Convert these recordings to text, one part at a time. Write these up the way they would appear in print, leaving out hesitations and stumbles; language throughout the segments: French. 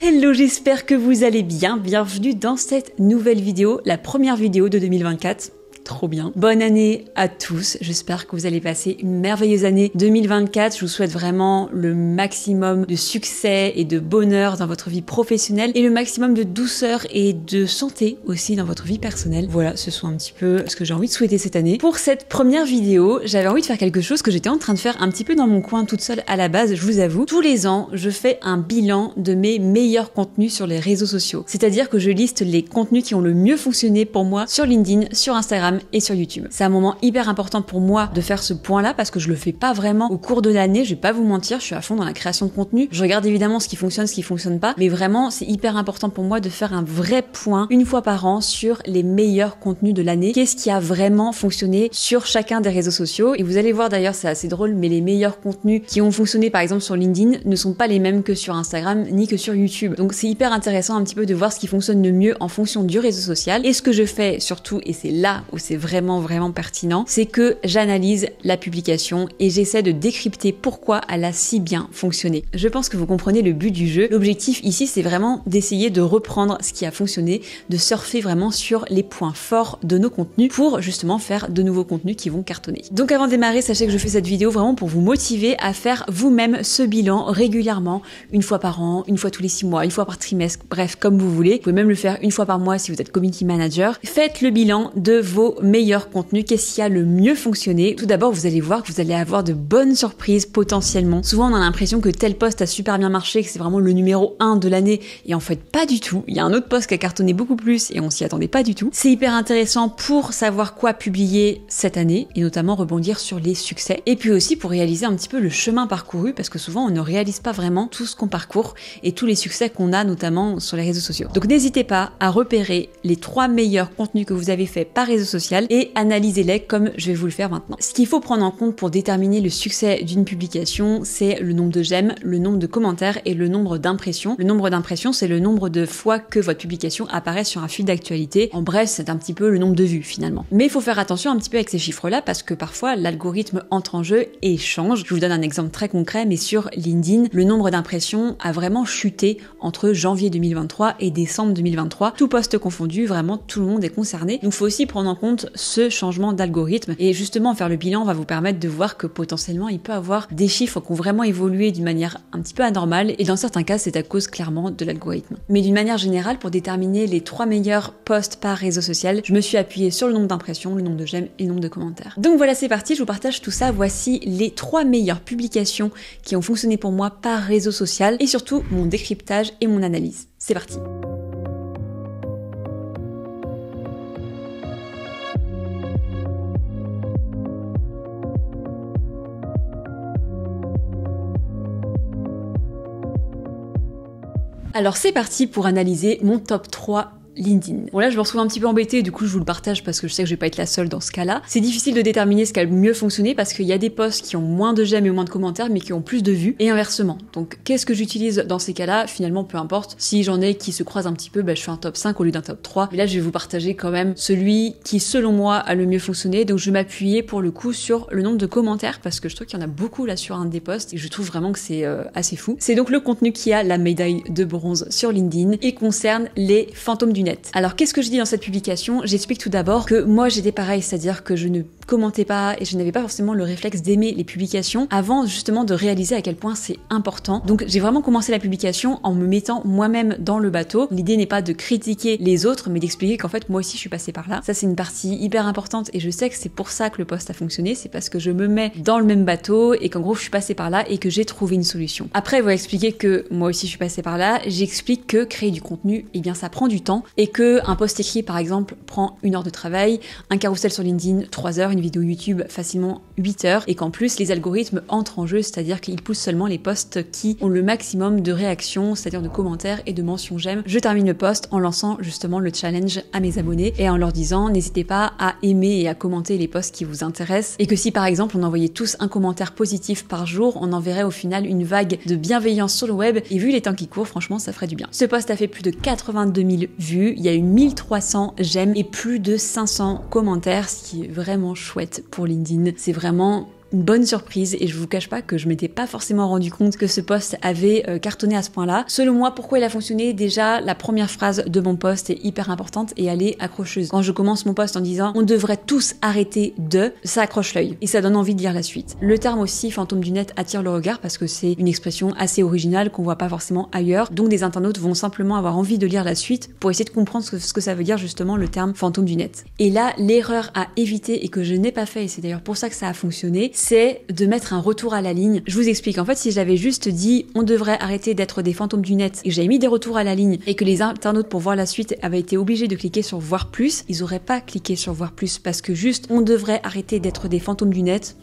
Hello, j'espère que vous allez bien. Bienvenue dans cette nouvelle vidéo, la première vidéo de 2024. Trop bien. Bonne année à tous. J'espère que vous allez passer une merveilleuse année 2024. Je vous souhaite vraiment le maximum de succès et de bonheur dans votre vie professionnelle et le maximum de douceur et de santé aussi dans votre vie personnelle. Voilà, ce sont un petit peu ce que j'ai envie de souhaiter cette année. Pour cette première vidéo, j'avais envie de faire quelque chose que j'étais en train de faire un petit peu dans mon coin toute seule à la base, je vous avoue. Tous les ans, je fais un bilan de mes meilleurs contenus sur les réseaux sociaux. C'est-à-dire que je liste les contenus qui ont le mieux fonctionné pour moi sur LinkedIn, sur Instagram et sur YouTube. C'est un moment hyper important pour moi de faire ce point-là parce que je le fais pas vraiment au cours de l'année, je vais pas vous mentir, je suis à fond dans la création de contenu. Je regarde évidemment ce qui fonctionne pas, mais vraiment c'est hyper important pour moi de faire un vrai point une fois par an sur les meilleurs contenus de l'année. Qu'est-ce qui a vraiment fonctionné sur chacun des réseaux sociaux? Et vous allez voir d'ailleurs, c'est assez drôle, mais les meilleurs contenus qui ont fonctionné par exemple sur LinkedIn ne sont pas les mêmes que sur Instagram ni que sur YouTube. Donc c'est hyper intéressant un petit peu de voir ce qui fonctionne le mieux en fonction du réseau social. Et ce que je fais surtout, et c'est là où c'est vraiment pertinent, c'est que j'analyse la publication et j'essaie de décrypter pourquoi elle a si bien fonctionné. Je pense que vous comprenez le but du jeu. L'objectif ici, c'est vraiment d'essayer de reprendre ce qui a fonctionné, de surfer vraiment sur les points forts de nos contenus pour justement faire de nouveaux contenus qui vont cartonner. Donc avant de démarrer, sachez que je fais cette vidéo vraiment pour vous motiver à faire vous-même ce bilan régulièrement, une fois par an, une fois tous les 6 mois, une fois par trimestre, bref, comme vous voulez. Vous pouvez même le faire une fois par mois si vous êtes community manager. Faites le bilan de vos meilleurs contenus, qu'est-ce qui a le mieux fonctionné. Tout d'abord, vous allez voir que vous allez avoir de bonnes surprises potentiellement. Souvent, on a l'impression que tel post a super bien marché, que c'est vraiment le numéro 1 de l'année, et en fait pas du tout. Il y a un autre post qui a cartonné beaucoup plus et on s'y attendait pas du tout. C'est hyper intéressant pour savoir quoi publier cette année et notamment rebondir sur les succès. Et puis aussi pour réaliser un petit peu le chemin parcouru parce que souvent on ne réalise pas vraiment tout ce qu'on parcourt et tous les succès qu'on a notamment sur les réseaux sociaux. Donc n'hésitez pas à repérer les 3 meilleurs contenus que vous avez fait par réseau social et analysez-les comme je vais vous le faire maintenant. Ce qu'il faut prendre en compte pour déterminer le succès d'une publication, c'est le nombre de j'aime, le nombre de commentaires et le nombre d'impressions. Le nombre d'impressions, c'est le nombre de fois que votre publication apparaît sur un fil d'actualité. En bref, c'est un petit peu le nombre de vues finalement. Mais il faut faire attention un petit peu avec ces chiffres-là parce que parfois l'algorithme entre en jeu et change. Je vous donne un exemple très concret, mais sur LinkedIn, le nombre d'impressions a vraiment chuté entre janvier 2023 et décembre 2023. Tout poste confondu, vraiment tout le monde est concerné. Donc il faut aussi prendre en compte ce changement d'algorithme et justement faire le bilan va vous permettre de voir que potentiellement il peut avoir des chiffres qui ont vraiment évolué d'une manière un petit peu anormale et dans certains cas c'est à cause clairement de l'algorithme. Mais d'une manière générale, pour déterminer les 3 meilleurs posts par réseau social, je me suis appuyée sur le nombre d'impressions, le nombre de j'aime et le nombre de commentaires. Donc voilà, c'est parti, je vous partage tout ça. Voici les 3 meilleures publications qui ont fonctionné pour moi par réseau social et surtout mon décryptage et mon analyse. C'est parti. Alors c'est parti pour analyser mon top 3 LinkedIn. Bon là je me retrouve un petit peu embêtée, du coup je vous le partage parce que je sais que je vais pas être la seule dans ce cas-là. C'est difficile de déterminer ce qui a le mieux fonctionné parce qu'il y a des posts qui ont moins de j'aime et moins de commentaires mais qui ont plus de vues et inversement. Donc qu'est-ce que j'utilise dans ces cas-là? Finalement peu importe. Si j'en ai qui se croisent un petit peu, je fais un top 5 au lieu d'un top 3. Et là je vais vous partager quand même celui qui selon moi a le mieux fonctionné. Donc je vais m'appuyer pour le coup sur le nombre de commentaires parce que je trouve qu'il y en a beaucoup là sur un des posts et je trouve vraiment que c'est assez fou. C'est donc le contenu qui a la médaille de bronze sur LinkedIn et concerne les fantômes du net. Alors qu'est-ce que je dis dans cette publication? J'explique tout d'abord que moi j'étais pareil, c'est-à-dire que je ne commentais pas et je n'avais pas forcément le réflexe d'aimer les publications avant justement de réaliser à quel point c'est important. Donc j'ai vraiment commencé la publication en me mettant moi-même dans le bateau. L'idée n'est pas de critiquer les autres mais d'expliquer qu'en fait moi aussi je suis passée par là. Ça c'est une partie hyper importante et je sais que c'est pour ça que le post a fonctionné, c'est parce que je me mets dans le même bateau et qu'en gros je suis passée par là et que j'ai trouvé une solution. Après vous expliquer que moi aussi je suis passée par là, j'explique que créer du contenu, eh bien ça prend du temps et que un post écrit par exemple prend 1 heure de travail, un carrousel sur LinkedIn 3 heures, une vidéo YouTube facilement 8 heures et qu'en plus les algorithmes entrent en jeu, c'est-à-dire qu'ils poussent seulement les posts qui ont le maximum de réactions, c'est-à-dire de commentaires et de mentions j'aime. Je termine le post en lançant justement le challenge à mes abonnés et en leur disant n'hésitez pas à aimer et à commenter les posts qui vous intéressent et que si par exemple on envoyait tous un commentaire positif par jour, on enverrait au final une vague de bienveillance sur le web et vu les temps qui courent, franchement ça ferait du bien. Ce post a fait plus de 82 000 vues, il y a eu 1300 j'aime et plus de 500 commentaires, ce qui est vraiment chouette pour LinkedIn. C'est vraiment une bonne surprise et je vous cache pas que je m'étais pas forcément rendu compte que ce post avait cartonné à ce point-là. Selon moi, pourquoi il a fonctionné? Déjà, la première phrase de mon post est hyper importante et elle est accrocheuse. Quand je commence mon post en disant on devrait tous arrêter de, ça accroche l'œil et ça donne envie de lire la suite. Le terme aussi fantôme du net attire le regard parce que c'est une expression assez originale qu'on voit pas forcément ailleurs. Donc des internautes vont simplement avoir envie de lire la suite pour essayer de comprendre ce que ça veut dire justement le terme fantôme du net. Et là, l'erreur à éviter et que je n'ai pas fait, et c'est d'ailleurs pour ça que ça a fonctionné, c'est de mettre un retour à la ligne. Je vous explique. En fait, si j'avais juste dit on devrait arrêter d'être des fantômes du net et que j'avais mis des retours à la ligne et que les internautes pour voir la suite avaient été obligés de cliquer sur voir plus, ils auraient pas cliqué sur voir plus parce que juste on devrait arrêter d'être des fantômes du net,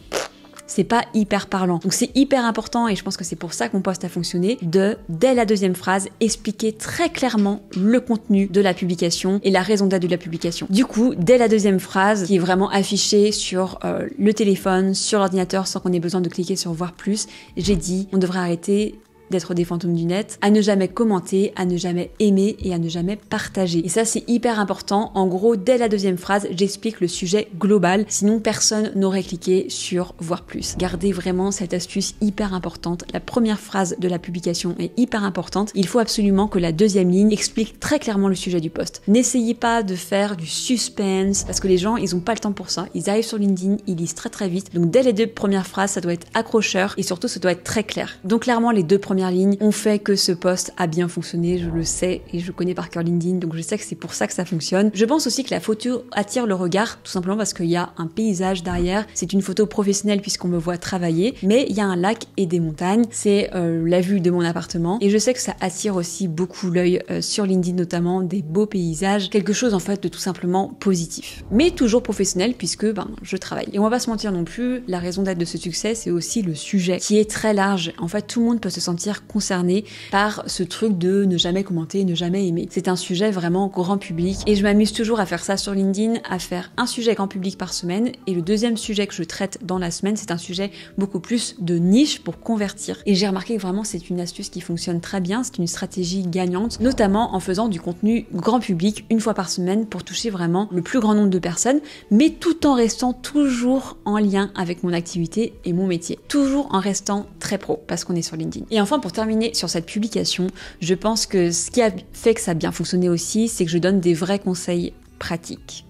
c'est pas hyper parlant. Donc c'est hyper important et je pense que c'est pour ça que mon post a fonctionné dès la deuxième phrase, expliquer très clairement le contenu de la publication et la raison d'être de la publication. Du coup, dès la deuxième phrase, qui est vraiment affichée sur le téléphone, sur l'ordinateur, sans qu'on ait besoin de cliquer sur voir plus, j'ai dit on devrait arrêter d'être des fantômes du net, à ne jamais commenter, à ne jamais aimer et à ne jamais partager. Et ça, c'est hyper important. En gros, dès la deuxième phrase, j'explique le sujet global, sinon personne n'aurait cliqué sur voir plus. Gardez vraiment cette astuce hyper importante. La première phrase de la publication est hyper importante. Il faut absolument que la deuxième ligne explique très clairement le sujet du post. N'essayez pas de faire du suspense, parce que les gens, ils ont pas le temps pour ça. Ils arrivent sur LinkedIn, ils lisent très très vite. Donc dès les deux premières phrases, ça doit être accrocheur et surtout, ça doit être très clair. Donc clairement, les deux premières lignes ont fait que ce post a bien fonctionné, je le sais et je connais par cœur LinkedIn, donc je sais que c'est pour ça que ça fonctionne. Je pense aussi que la photo attire le regard, tout simplement parce qu'il y a un paysage derrière. C'est une photo professionnelle puisqu'on me voit travailler, mais il y a un lac et des montagnes. C'est la vue de mon appartement et je sais que ça attire aussi beaucoup l'œil sur LinkedIn, notamment des beaux paysages, quelque chose en fait de tout simplement positif, mais toujours professionnel puisque je travaille. Et on va pas se mentir non plus, la raison d'être de ce succès, c'est aussi le sujet qui est très large. En fait, tout le monde peut se sentir concerné par ce truc de ne jamais commenter, ne jamais aimer. C'est un sujet vraiment grand public et je m'amuse toujours à faire ça sur LinkedIn, à faire un sujet grand public par semaine et le deuxième sujet que je traite dans la semaine, c'est un sujet beaucoup plus de niche pour convertir. Et j'ai remarqué que vraiment c'est une astuce qui fonctionne très bien, c'est une stratégie gagnante, notamment en faisant du contenu grand public une fois par semaine pour toucher vraiment le plus grand nombre de personnes, mais tout en restant toujours en lien avec mon activité et mon métier. Toujours en restant très pro parce qu'on est sur LinkedIn. Et enfin, pour terminer sur cette publication, je pense que ce qui a fait que ça a bien fonctionné aussi, c'est que je donne des vrais conseils pratiques.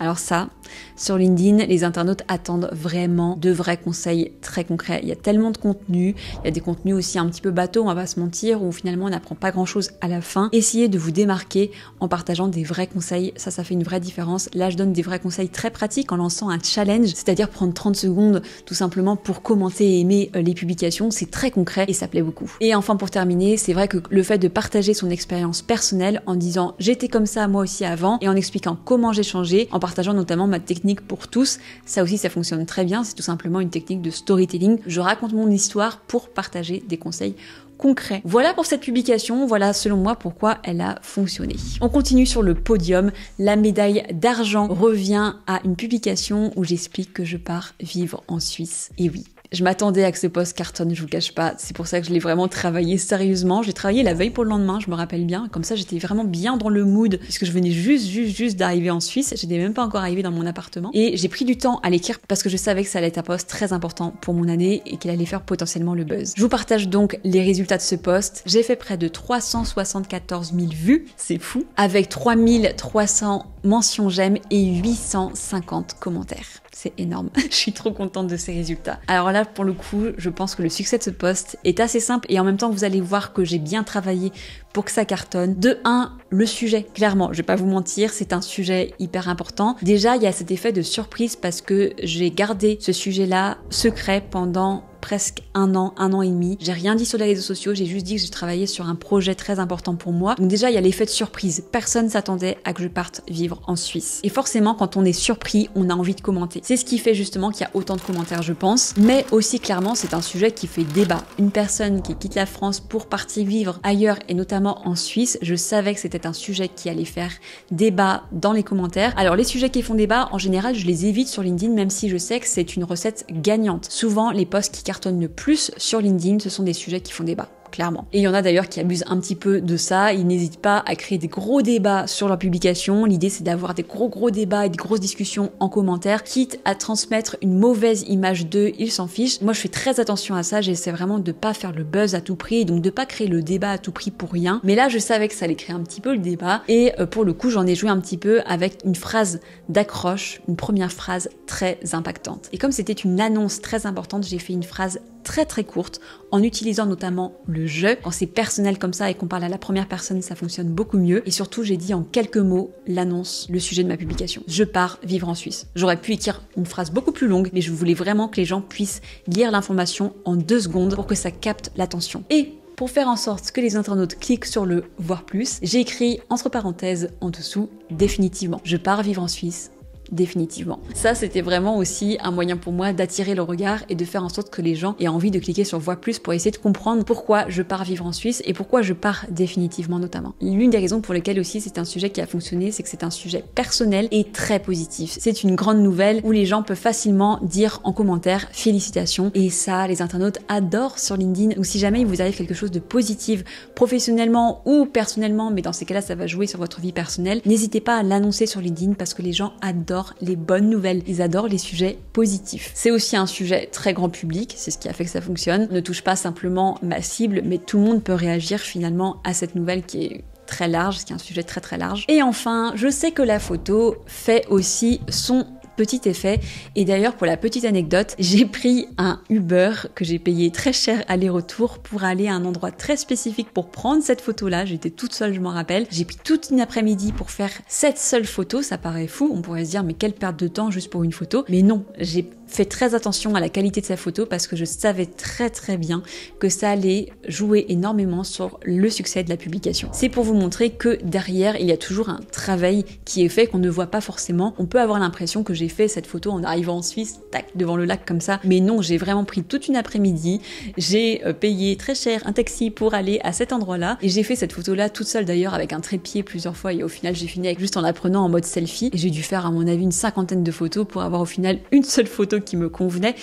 Alors ça, sur LinkedIn, les internautes attendent vraiment de vrais conseils très concrets. Il y a tellement de contenu, il y a des contenus aussi un petit peu bateaux, on va pas se mentir, où finalement on n'apprend pas grand chose à la fin. Essayez de vous démarquer en partageant des vrais conseils, ça fait une vraie différence. Là, je donne des vrais conseils très pratiques en lançant un challenge, c'est-à-dire prendre 30 secondes tout simplement pour commenter et aimer les publications. C'est très concret et ça plaît beaucoup. Et enfin, pour terminer, c'est vrai que le fait de partager son expérience personnelle en disant j'étais comme ça moi aussi avant et en expliquant comment j'ai changé, en partageant notamment ma technique pour tous, ça aussi ça fonctionne très bien, c'est tout simplement une technique de storytelling. Je raconte mon histoire pour partager des conseils concrets. Voilà pour cette publication, voilà selon moi pourquoi elle a fonctionné. On continue sur le podium, la médaille d'argent revient à une publication où j'explique que je pars vivre en Suisse. Et oui, je m'attendais à que ce post cartonne, je vous cache pas. C'est pour ça que je l'ai vraiment travaillé sérieusement. J'ai travaillé la veille pour le lendemain, je me rappelle bien. Comme ça, j'étais vraiment bien dans le mood puisque je venais juste d'arriver en Suisse. J'étais même pas encore arrivée dans mon appartement. Et j'ai pris du temps à l'écrire parce que je savais que ça allait être un post très important pour mon année et qu'il allait faire potentiellement le buzz. Je vous partage donc les résultats de ce post. J'ai fait près de 374 000 vues, c'est fou, avec 3300 mentions j'aime et 850 commentaires. C'est énorme. Je suis trop contente de ces résultats. Alors là, pour le coup, je pense que le succès de ce post est assez simple et en même temps, vous allez voir que j'ai bien travaillé pour que ça cartonne. De 1, le sujet. Clairement, je vais pas vous mentir, c'est un sujet hyper important. Déjà, il y a cet effet de surprise parce que j'ai gardé ce sujet-là secret pendant presque un an et demi. J'ai rien dit sur les réseaux sociaux, j'ai juste dit que je travaillais sur un projet très important pour moi. Donc déjà, il y a l'effet de surprise. Personne s'attendait à que je parte vivre en Suisse. Et forcément, quand on est surpris, on a envie de commenter. C'est ce qui fait justement qu'il y a autant de commentaires, je pense. Mais aussi, clairement, c'est un sujet qui fait débat. Une personne qui quitte la France pour partir vivre ailleurs et notamment en Suisse, je savais que c'était un sujet qui allait faire débat dans les commentaires. Alors, les sujets qui font débat, en général, je les évite sur LinkedIn, même si je sais que c'est une recette gagnante. Souvent, les posts qui cartonnent le plus sur LinkedIn, ce sont des sujets qui font débat. clairement. Et il y en a d'ailleurs qui abusent un petit peu de ça, ils n'hésitent pas à créer des gros débats sur leur publication. L'idée c'est d'avoir des gros débats et des grosses discussions en commentaire, quitte à transmettre une mauvaise image d'eux, ils s'en fichent. Moi je fais très attention à ça, j'essaie vraiment de pas faire le buzz à tout prix, donc de pas créer le débat à tout prix pour rien. Mais là je savais que ça allait créer un petit peu le débat et pour le coup j'en ai joué un petit peu avec une phrase d'accroche, une première phrase très impactante. Et comme c'était une annonce très importante, j'ai fait une phrase très courte en utilisant notamment le je. Quand c'est personnel comme ça et qu'on parle à la première personne, ça fonctionne beaucoup mieux. Et surtout, j'ai dit en quelques mots l'annonce, le sujet de ma publication. Je pars vivre en Suisse. J'aurais pu écrire une phrase beaucoup plus longue, mais je voulais vraiment que les gens puissent lire l'information en 2 secondes pour que ça capte l'attention. Et pour faire en sorte que les internautes cliquent sur le voir plus, j'ai écrit entre parenthèses en dessous définitivement. Je pars vivre en Suisse. Définitivement. Ça, c'était vraiment aussi un moyen pour moi d'attirer le regard et de faire en sorte que les gens aient envie de cliquer sur Voir plus pour essayer de comprendre pourquoi je pars vivre en Suisse et pourquoi je pars définitivement notamment. L'une des raisons pour lesquelles aussi c'est un sujet qui a fonctionné, c'est que c'est un sujet personnel et très positif. C'est une grande nouvelle où les gens peuvent facilement dire en commentaire félicitations et ça, les internautes adorent sur LinkedIn. Ou si jamais il vous arrive quelque chose de positif professionnellement ou personnellement, mais dans ces cas-là, ça va jouer sur votre vie personnelle, n'hésitez pas à l'annoncer sur LinkedIn parce que les gens adorent les bonnes nouvelles, ils adorent les sujets positifs. C'est aussi un sujet très grand public, c'est ce qui a fait que ça fonctionne. Ne touche pas simplement ma cible, mais tout le monde peut réagir finalement à cette nouvelle qui est très large, qui est un sujet très large. Et enfin, je sais que la photo fait aussi son petit effet. Et d'ailleurs, pour la petite anecdote, j'ai pris un Uber que j'ai payé très cher aller-retour pour aller à un endroit très spécifique pour prendre cette photo-là. J'étais toute seule, je m'en rappelle. J'ai pris toute une après-midi pour faire cette seule photo. Ça paraît fou. On pourrait se dire, mais quelle perte de temps juste pour une photo. Mais non, j'ai fait très attention à la qualité de sa photo parce que je savais très bien que ça allait jouer énormément sur le succès de la publication. C'est pour vous montrer que derrière, il y a toujours un travail qui est fait qu'on ne voit pas forcément. On peut avoir l'impression que j'ai fait cette photo en arrivant en Suisse, tac, devant le lac comme ça. Mais non, j'ai vraiment pris toute une après-midi. J'ai payé très cher un taxi pour aller à cet endroit-là. Et j'ai fait cette photo-là toute seule d'ailleurs avec un trépied plusieurs fois. Et au final, j'ai fini avec juste en la prenant en mode selfie. Et j'ai dû faire à mon avis une 50aine de photos pour avoir au final une seule photo qui me convenait.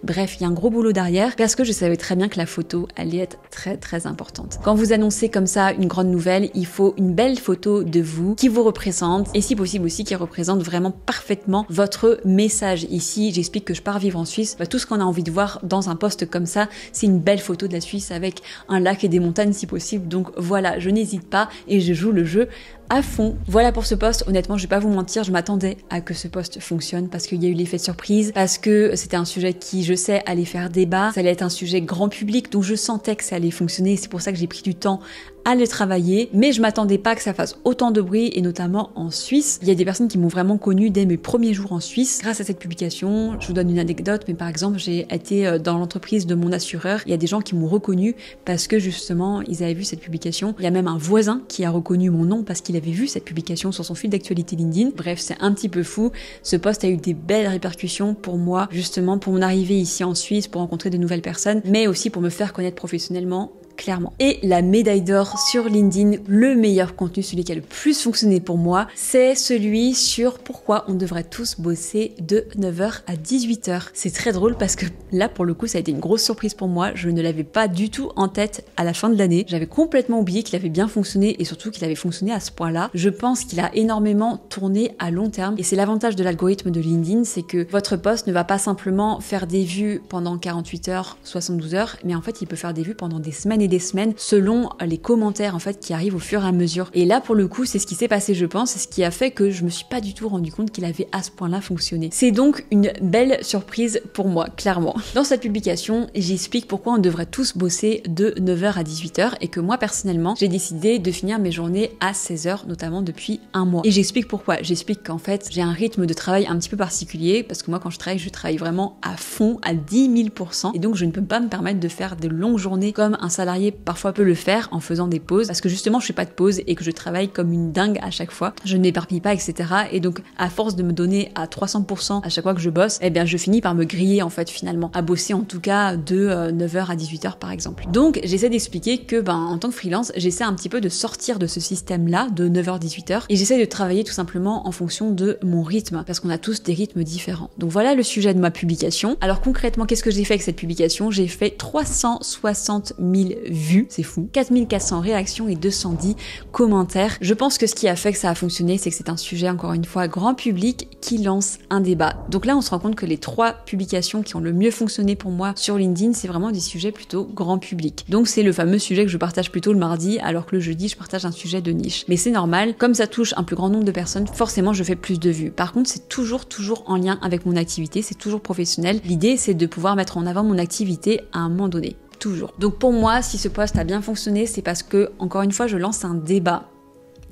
Bref, il y a un gros boulot derrière parce que je savais très bien que la photo allait être très importante. Quand vous annoncez comme ça une grande nouvelle, il faut une belle photo de vous qui vous représente et si possible aussi qui représente vraiment parfaitement votre message. Ici, j'explique que je pars vivre en Suisse. Tout ce qu'on a envie de voir dans un post comme ça, c'est une belle photo de la Suisse avec un lac et des montagnes si possible. Donc voilà, je n'hésite pas et je joue le jeu à fond. Voilà pour ce post. Honnêtement, je vais pas vous mentir, je m'attendais à que ce post fonctionne parce qu'il y a eu l'effet de surprise, parce que c'était un sujet qui, je sais, allait faire débat, ça allait être un sujet grand public, donc je sentais que ça allait fonctionner. C'est pour ça que j'ai pris du temps à le travailler, mais je m'attendais pas que ça fasse autant de bruit et notamment en Suisse. Il y a des personnes qui m'ont vraiment connue dès mes premiers jours en Suisse grâce à cette publication. Je vous donne une anecdote, mais par exemple, j'ai été dans l'entreprise de mon assureur. Il y a des gens qui m'ont reconnue parce que justement, ils avaient vu cette publication. Il y a même un voisin qui a reconnu mon nom parce qu'il avait vu cette publication sur son fil d'actualité LinkedIn. Bref, c'est un petit peu fou. Ce post a eu des belles répercussions pour moi, justement pour mon arrivée ici en Suisse, pour rencontrer de nouvelles personnes, mais aussi pour me faire connaître professionnellement. Clairement. Et la médaille d'or sur LinkedIn, le meilleur contenu, celui qui a le plus fonctionné pour moi, c'est celui sur pourquoi on devrait tous bosser de 9h à 18h. C'est très drôle parce que là, pour le coup, ça a été une grosse surprise pour moi. Je ne l'avais pas du tout en tête à la fin de l'année. J'avais complètement oublié qu'il avait bien fonctionné et surtout qu'il avait fonctionné à ce point-là. Je pense qu'il a énormément tourné à long terme et c'est l'avantage de l'algorithme de LinkedIn, c'est que votre post ne va pas simplement faire des vues pendant 48 heures, 72 heures, mais en fait, il peut faire des vues pendant des semaines et des semaines selon les commentaires en fait qui arrivent au fur et à mesure. Et là pour le coup c'est ce qui s'est passé je pense, c'est ce qui a fait que je me suis pas du tout rendu compte qu'il avait à ce point-là fonctionné. C'est donc une belle surprise pour moi, clairement. Dans cette publication, j'explique pourquoi on devrait tous bosser de 9h à 18h et que moi personnellement, j'ai décidé de finir mes journées à 16h notamment depuis un mois. Et j'explique pourquoi. J'explique qu'en fait, j'ai un rythme de travail un petit peu particulier parce que moi quand je travaille vraiment à fond, à 10 000% et donc je ne peux pas me permettre de faire de longues journées comme un salarié parfois peut le faire en faisant des pauses parce que justement je fais pas de pause et que je travaille comme une dingue à chaque fois, je ne m'éparpille pas etc. Et donc à force de me donner à 300% à chaque fois que je bosse, eh bien je finis par me griller en fait finalement, à bosser en tout cas de 9h à 18h par exemple. Donc j'essaie d'expliquer que en tant que freelance, j'essaie un petit peu de sortir de ce système là de 9h 18h et j'essaie de travailler tout simplement en fonction de mon rythme parce qu'on a tous des rythmes différents. Donc voilà le sujet de ma publication. Alors concrètement qu'est-ce que j'ai fait avec cette publication? J'ai fait 360 000 vues, c'est fou, 4400 réactions et 210 commentaires. Je pense que ce qui a fait que ça a fonctionné, c'est que c'est un sujet, encore une fois, grand public qui lance un débat. Donc là, on se rend compte que les 3 publications qui ont le mieux fonctionné pour moi sur LinkedIn, c'est vraiment des sujets plutôt grand public. Donc c'est le fameux sujet que je partage plutôt le mardi, alors que le jeudi, je partage un sujet de niche. Mais c'est normal, comme ça touche un plus grand nombre de personnes, forcément, je fais plus de vues. Par contre, c'est toujours en lien avec mon activité, c'est toujours professionnel. L'idée, c'est de pouvoir mettre en avant mon activité à un moment donné. Toujours. Donc pour moi, si ce post a bien fonctionné, c'est parce que, encore une fois, je lance un débat.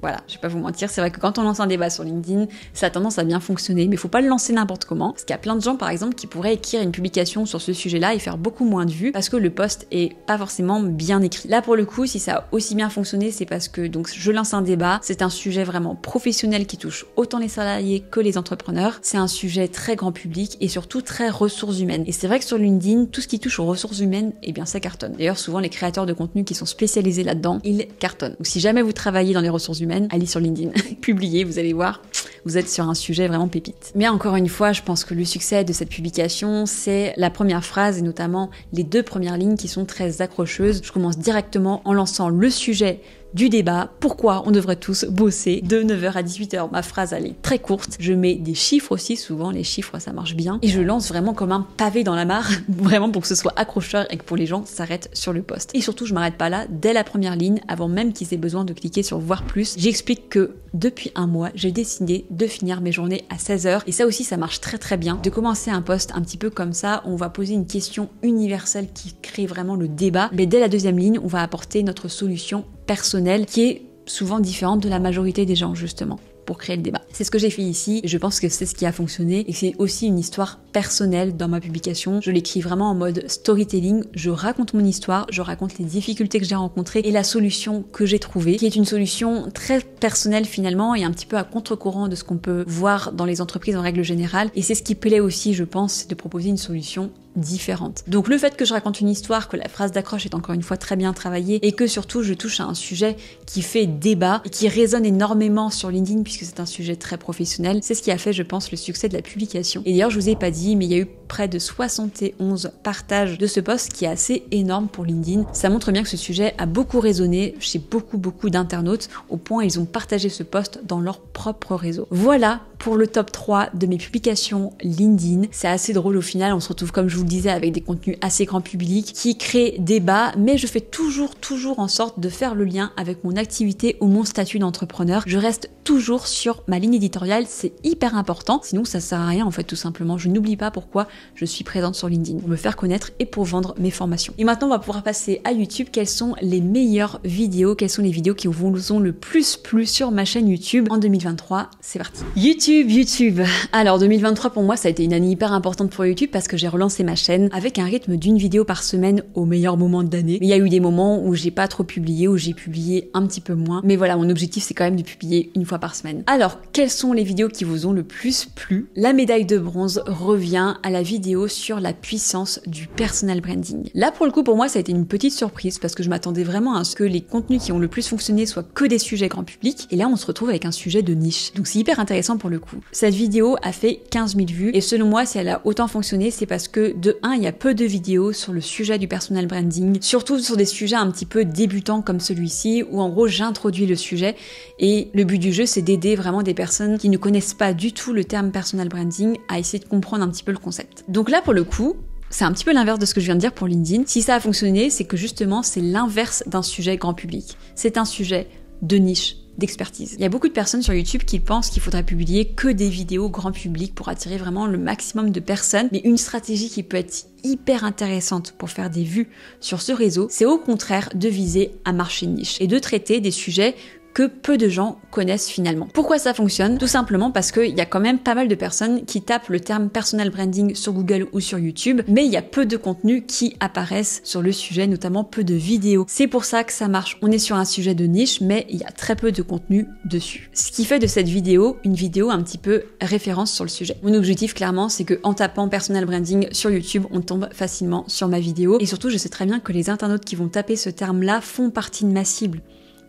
Voilà, je vais pas vous mentir, c'est vrai que quand on lance un débat sur LinkedIn, ça a tendance à bien fonctionner, mais il faut pas le lancer n'importe comment, parce qu'il y a plein de gens, par exemple, qui pourraient écrire une publication sur ce sujet-là et faire beaucoup moins de vues, parce que le post est pas forcément bien écrit. Là, pour le coup, si ça a aussi bien fonctionné, c'est parce que donc je lance un débat, c'est un sujet vraiment professionnel qui touche autant les salariés que les entrepreneurs, c'est un sujet très grand public et surtout très ressources humaines. Et c'est vrai que sur LinkedIn, tout ce qui touche aux ressources humaines, eh bien ça cartonne. D'ailleurs, souvent les créateurs de contenu qui sont spécialisés là-dedans, ils cartonnent. Donc si jamais vous travaillez dans les ressources humaines, allez sur LinkedIn, publiez, vous allez voir, vous êtes sur un sujet vraiment pépite. Mais encore une fois, je pense que le succès de cette publication, c'est la première phrase et notamment les 2 premières lignes qui sont très accrocheuses. Je commence directement en lançant le sujet du débat, pourquoi on devrait tous bosser de 9h à 18h. Ma phrase, elle est très courte. Je mets des chiffres aussi, souvent les chiffres, ça marche bien. Et je lance vraiment comme un pavé dans la mare, vraiment pour que ce soit accrocheur et que pour les gens s'arrêtent sur le post. Et surtout, je m'arrête pas là, dès la première ligne, avant même qu'ils aient besoin de cliquer sur voir plus, j'explique que depuis un mois, j'ai décidé de finir mes journées à 16h. Et ça aussi, ça marche très très bien. De commencer un post un petit peu comme ça, on va poser une question universelle qui crée vraiment le débat. Mais dès la 2e ligne, on va apporter notre solution personnelle qui est souvent différente de la majorité des gens justement pour créer le débat. C'est ce que j'ai fait ici, je pense que c'est ce qui a fonctionné et c'est aussi une histoire personnelle dans ma publication. Je l'écris vraiment en mode storytelling, je raconte mon histoire, je raconte les difficultés que j'ai rencontrées et la solution que j'ai trouvée, qui est une solution très personnelle finalement et un petit peu à contre-courant de ce qu'on peut voir dans les entreprises en règle générale. Et c'est ce qui plaît aussi, je pense, c'est de proposer une solution différente. Donc le fait que je raconte une histoire, que la phrase d'accroche est encore une fois très bien travaillée et que surtout je touche à un sujet qui fait débat et qui résonne énormément sur LinkedIn puisque c'est un sujet très professionnel, c'est ce qui a fait, je pense, le succès de la publication. Et d'ailleurs, je vous ai pas dit, mais il y a eu près de 71 partages de ce post qui est assez énorme pour LinkedIn. Ça montre bien que ce sujet a beaucoup résonné chez beaucoup d'internautes au point où ils ont partagé ce post dans leur propre réseau. Voilà pour le top 3 de mes publications LinkedIn. C'est assez drôle au final, on se retrouve comme je vous le disais avec des contenus assez grand public qui créent débat, mais je fais toujours en sorte de faire le lien avec mon activité ou mon statut d'entrepreneur. Je reste toujours sur ma ligne éditoriale, c'est hyper important, sinon ça sert à rien en fait tout simplement. Je n'oublie pas pourquoi je suis présente sur LinkedIn, pour me faire connaître et pour vendre mes formations. Et maintenant on va pouvoir passer à YouTube. Quelles sont les meilleures vidéos, quelles sont les vidéos qui vous ont le plus plu sur ma chaîne YouTube en 2023? C'est parti. YouTube. Alors 2023 pour moi ça a été une année hyper importante pour YouTube parce que j'ai relancé ma chaîne avec un rythme d'une vidéo par semaine au meilleur moment de l'année. Il y a eu des moments où j'ai pas trop publié, où j'ai publié un petit peu moins. Mais voilà, mon objectif c'est quand même de publier une fois par semaine. Alors, quelles sont les vidéos qui vous ont le plus plu? La médaille de bronze revient à la vidéo sur la puissance du personal branding. Là pour le coup pour moi ça a été une petite surprise parce que je m'attendais vraiment à ce que les contenus qui ont le plus fonctionné soient que des sujets grand public. Et là on se retrouve avec un sujet de niche. Donc c'est hyper intéressant pour le coup. Cette vidéo a fait 15 000 vues et selon moi si elle a autant fonctionné c'est parce que de 1 il y a peu de vidéos sur le sujet du personal branding, surtout sur des sujets un petit peu débutants comme celui-ci où en gros j'introduis le sujet et le but du jeu c'est d'aider vraiment des personnes qui ne connaissent pas du tout le terme personal branding à essayer de comprendre un petit peu le concept. Donc là pour le coup c'est un petit peu l'inverse de ce que je viens de dire pour LinkedIn. Si ça a fonctionné, c'est que justement c'est l'inverse d'un sujet grand public. C'est un sujet de niche, d'expertise. Il y a beaucoup de personnes sur YouTube qui pensent qu'il faudrait publier que des vidéos grand public pour attirer vraiment le maximum de personnes, mais une stratégie qui peut être hyper intéressante pour faire des vues sur ce réseau, c'est au contraire de viser un marché de niche et de traiter des sujets que peu de gens connaissent finalement. Pourquoi ça fonctionne? Tout simplement parce qu'il y a quand même pas mal de personnes qui tapent le terme personal branding sur Google ou sur YouTube, mais il y a peu de contenus qui apparaissent sur le sujet, notamment peu de vidéos. C'est pour ça que ça marche. On est sur un sujet de niche, mais il y a très peu de contenu dessus. Ce qui fait de cette vidéo une vidéo un petit peu référence sur le sujet. Mon objectif clairement, c'est que en tapant personal branding sur YouTube, on tombe facilement sur ma vidéo. Et surtout, je sais très bien que les internautes qui vont taper ce terme-là font partie de ma cible.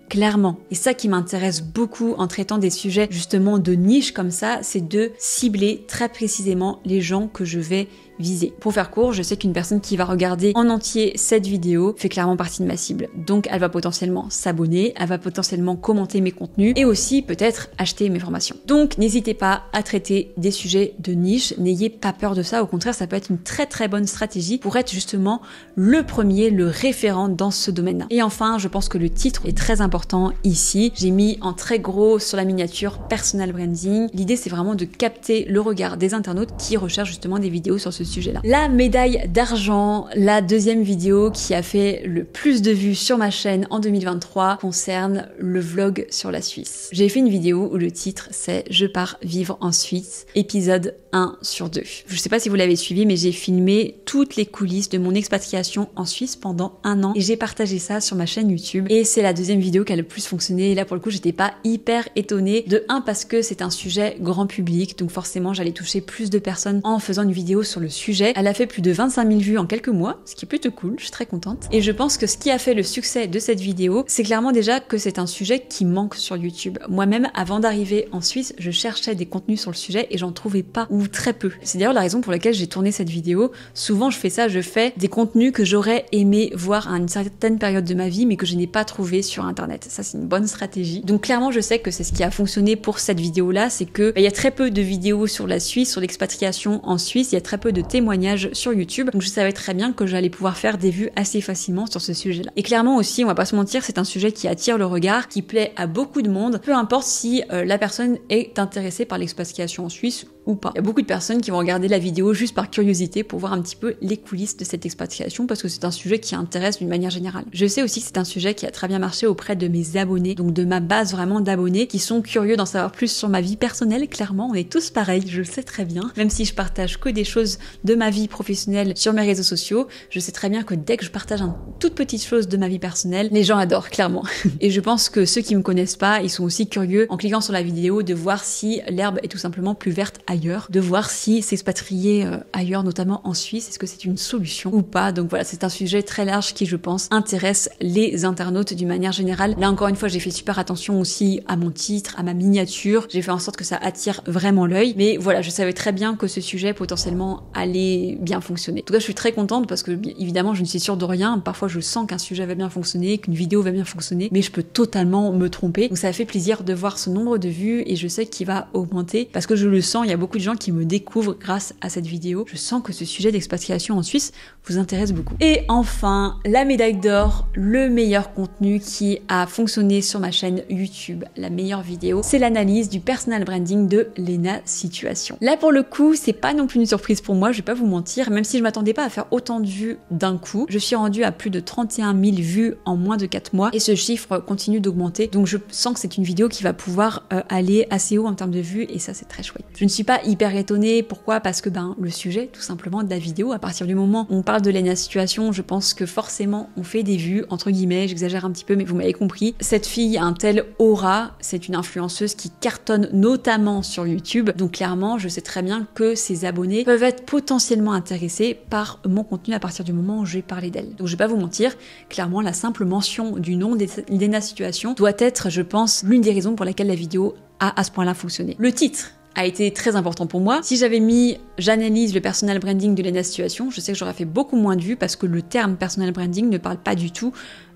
Clairement. Et ça qui m'intéresse beaucoup en traitant des sujets justement de niche comme ça, c'est de cibler très précisément les gens que je vais viser. Pour faire court, je sais qu'une personne qui va regarder en entier cette vidéo fait clairement partie de ma cible. Donc elle va potentiellement s'abonner, elle va potentiellement commenter mes contenus et aussi peut-être acheter mes formations. Donc n'hésitez pas à traiter des sujets de niche, n'ayez pas peur de ça, au contraire ça peut être une très très bonne stratégie pour être justement le premier, le référent dans ce domaine-là. Et enfin, je pense que le titre est très important ici. J'ai mis en très gros sur la miniature personal branding. L'idée c'est vraiment de capter le regard des internautes qui recherchent justement des vidéos sur ce sujet-là. La médaille d'argent, la deuxième vidéo qui a fait le plus de vues sur ma chaîne en 2023 concerne le vlog sur la Suisse. J'ai fait une vidéo où le titre c'est Je pars vivre en Suisse, épisode 1 sur 2. Je sais pas si vous l'avez suivi, mais j'ai filmé toutes les coulisses de mon expatriation en Suisse pendant 1 an et j'ai partagé ça sur ma chaîne YouTube et c'est la deuxième vidéo qui a le plus fonctionné. Et là pour le coup j'étais pas hyper étonnée, de 1 parce que c'est un sujet grand public, donc forcément j'allais toucher plus de personnes en faisant une vidéo sur le sujet. Elle a fait plus de 25 000 vues en quelques mois, ce qui est plutôt cool, je suis très contente. Et je pense que ce qui a fait le succès de cette vidéo, c'est clairement déjà que c'est un sujet qui manque sur YouTube. Moi-même, avant d'arriver en Suisse, je cherchais des contenus sur le sujet et j'en trouvais pas, ou très peu. C'est d'ailleurs la raison pour laquelle j'ai tourné cette vidéo. Souvent je fais ça, je fais des contenus que j'aurais aimé voir à une certaine période de ma vie, mais que je n'ai pas trouvé sur internet. Ça c'est une bonne stratégie. Donc clairement je sais que c'est ce qui a fonctionné pour cette vidéo-là, c'est que il y a très peu de vidéos sur la Suisse, sur l'expatriation en Suisse, il y a très peu de témoignages sur YouTube, donc je savais très bien que j'allais pouvoir faire des vues assez facilement sur ce sujet-là. Et clairement aussi, on va pas se mentir, c'est un sujet qui attire le regard, qui plaît à beaucoup de monde, peu importe si la personne est intéressée par l'expatriation en Suisse ou pas. Il y a beaucoup de personnes qui vont regarder la vidéo juste par curiosité pour voir un petit peu les coulisses de cette expatriation parce que c'est un sujet qui intéresse d'une manière générale. Je sais aussi que c'est un sujet qui a très bien marché auprès de mes abonnés, donc de ma base vraiment d'abonnés qui sont curieux d'en savoir plus sur ma vie personnelle. Clairement, on est tous pareils, je le sais très bien. Même si je partage que des choses de ma vie professionnelle sur mes réseaux sociaux, je sais très bien que dès que je partage une toute petite chose de ma vie personnelle, les gens adorent, clairement. Et je pense que ceux qui me connaissent pas, ils sont aussi curieux en cliquant sur la vidéo de voir si l'herbe est tout simplement plus verte ailleurs, de voir si s'expatrier ailleurs, notamment en Suisse, est-ce que c'est une solution ou pas. Donc voilà, c'est un sujet très large qui, je pense, intéresse les internautes d'une manière générale. Là encore une fois, j'ai fait super attention aussi à mon titre, à ma miniature, j'ai fait en sorte que ça attire vraiment l'œil, mais voilà, je savais très bien que ce sujet potentiellement allait bien fonctionner. En tout cas, je suis très contente parce que évidemment, je ne suis sûre de rien. Parfois, je sens qu'un sujet va bien fonctionner, qu'une vidéo va bien fonctionner, mais je peux totalement me tromper. Donc ça fait plaisir de voir ce nombre de vues et je sais qu'il va augmenter parce que je le sens, il y a beaucoup de gens qui me découvrent grâce à cette vidéo. Je sens que ce sujet d'expatriation en Suisse vous intéresse beaucoup. Et enfin, la médaille d'or, le meilleur contenu qui a fonctionné sur ma chaîne YouTube, la meilleure vidéo, c'est l'analyse du personal branding de Lena Situation. Là pour le coup, c'est pas non plus une surprise pour moi, je vais pas vous mentir, même si je m'attendais pas à faire autant de vues d'un coup. Je suis rendue à plus de 31 000 vues en moins de 4 mois et ce chiffre continue d'augmenter. Donc je sens que c'est une vidéo qui va pouvoir aller assez haut en termes de vues et ça c'est très chouette. Je ne suis pas hyper étonnée, pourquoi? Parce que le sujet tout simplement de la vidéo, à partir du moment où on parle de Lena Situation, je pense que forcément on fait des vues, entre guillemets, j'exagère un petit peu mais vous m'avez compris. Cette fille a un tel aura, c'est une influenceuse qui cartonne notamment sur YouTube, donc clairement je sais très bien que ses abonnés peuvent être potentiellement intéressés par mon contenu à partir du moment où je vais parler d'elle. Donc je vais pas vous mentir, clairement la simple mention du nom de Lena Situation doit être, je pense, l'une des raisons pour laquelle la vidéo a à ce point-là fonctionné. Le titre a été très important pour moi. Si j'avais mis « J'analyse le personal branding de Lena Situation », je sais que j'aurais fait beaucoup moins de vues parce que le terme personal branding ne parle pas du tout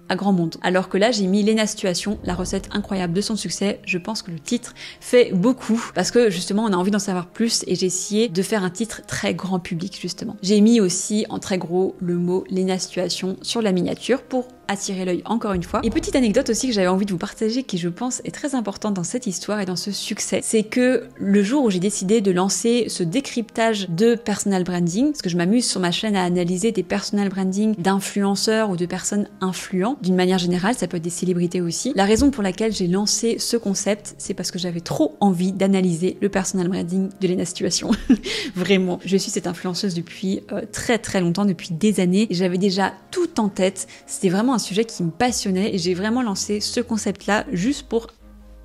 à grand monde. Alors que là, j'ai mis Lena Situation, la recette incroyable de son succès. Je pense que le titre fait beaucoup parce que justement, on a envie d'en savoir plus et j'ai essayé de faire un titre très grand public justement. J'ai mis aussi en très gros le mot Lena Situation sur la miniature pour attirer l'œil encore une fois. Et petite anecdote aussi que j'avais envie de vous partager qui je pense est très importante dans cette histoire et dans ce succès, c'est que le jour où j'ai décidé de lancer ce décryptage de personal branding, parce que je m'amuse sur ma chaîne à analyser des personal branding d'influenceurs ou de personnes influents, d'une manière générale, ça peut être des célébrités aussi. La raison pour laquelle j'ai lancé ce concept, c'est parce que j'avais trop envie d'analyser le personal branding de Lena Situation. Vraiment, je suis cette influenceuse depuis très très longtemps, depuis des années, et j'avais déjà tout en tête. C'était vraiment un sujet qui me passionnait et j'ai vraiment lancé ce concept-là juste pour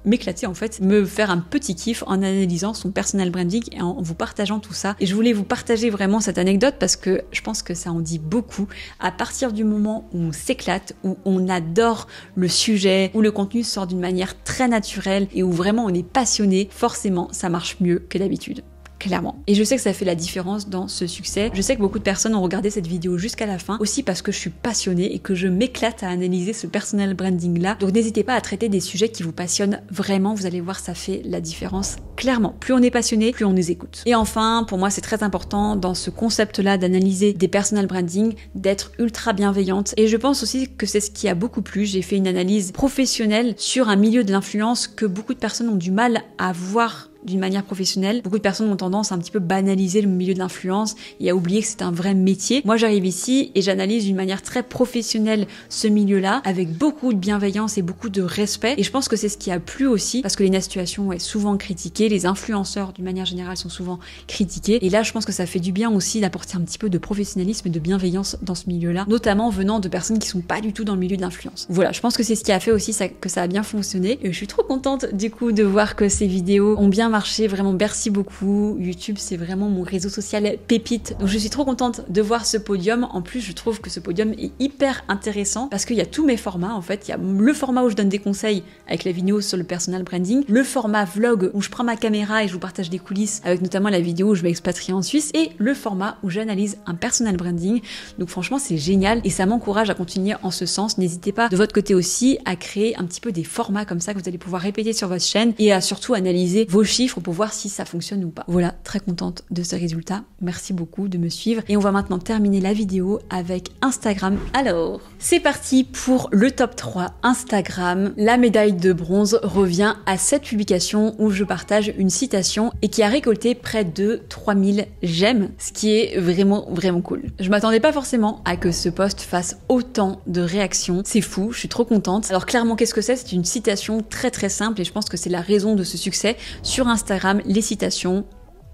m'éclater en fait, me faire un petit kiff en analysant son personal branding et en vous partageant tout ça. Et je voulais vous partager vraiment cette anecdote parce que je pense que ça en dit beaucoup. À partir du moment où on s'éclate, où on adore le sujet, où le contenu sort d'une manière très naturelle et où vraiment on est passionné, forcément ça marche mieux que d'habitude. clairement. Et je sais que ça fait la différence dans ce succès. Je sais que beaucoup de personnes ont regardé cette vidéo jusqu'à la fin, aussi parce que je suis passionnée et que je m'éclate à analyser ce personal branding là. Donc n'hésitez pas à traiter des sujets qui vous passionnent vraiment, vous allez voir, ça fait la différence clairement. Plus on est passionné, plus on nous écoute. Et enfin, pour moi c'est très important dans ce concept là d'analyser des personal branding, d'être ultra bienveillante. Et je pense aussi que c'est ce qui a beaucoup plu. J'ai fait une analyse professionnelle sur un milieu de l'influence que beaucoup de personnes ont du mal à voir d'une manière professionnelle. Beaucoup de personnes ont tendance à un petit peu banaliser le milieu de l'influence et à oublier que c'est un vrai métier. Moi, j'arrive ici et j'analyse d'une manière très professionnelle ce milieu-là, avec beaucoup de bienveillance et beaucoup de respect. Et je pense que c'est ce qui a plu aussi, parce que Léna Situation est souvent critiquée, les influenceurs d'une manière générale sont souvent critiqués. Et là, je pense que ça fait du bien aussi d'apporter un petit peu de professionnalisme et de bienveillance dans ce milieu-là, notamment venant de personnes qui sont pas du tout dans le milieu de l'influence. Voilà, je pense que c'est ce qui a fait aussi que ça a bien fonctionné. Et je suis trop contente du coup de voir que ces vidéos ont bien marché, vraiment merci beaucoup. YouTube, c'est vraiment mon réseau social pépite. Donc je suis trop contente de voir ce podium. En plus, je trouve que ce podium est hyper intéressant parce qu'il y a tous mes formats en fait. Il y a le format où je donne des conseils avec la vidéo sur le personal branding, le format vlog où je prends ma caméra et je vous partage des coulisses avec notamment la vidéo où je vais expatrier en Suisse, et le format où j'analyse un personal branding. Donc franchement, c'est génial et ça m'encourage à continuer en ce sens. N'hésitez pas de votre côté aussi à créer un petit peu des formats comme ça que vous allez pouvoir répéter sur votre chaîne et à surtout analyser vos chiffres pour voir si ça fonctionne ou pas. Voilà, très contente de ce résultat. Merci beaucoup de me suivre et on va maintenant terminer la vidéo avec Instagram. Alors, c'est parti pour le top 3 Instagram. La médaille de bronze revient à cette publication où je partage une citation et qui a récolté près de 3000 j'aime, ce qui est vraiment cool. Je m'attendais pas forcément à que ce post fasse autant de réactions. C'est fou, je suis trop contente. Alors clairement, qu'est-ce que c'est? C'est une citation très simple et je pense que c'est la raison de ce succès. Sur Instagram, les citations,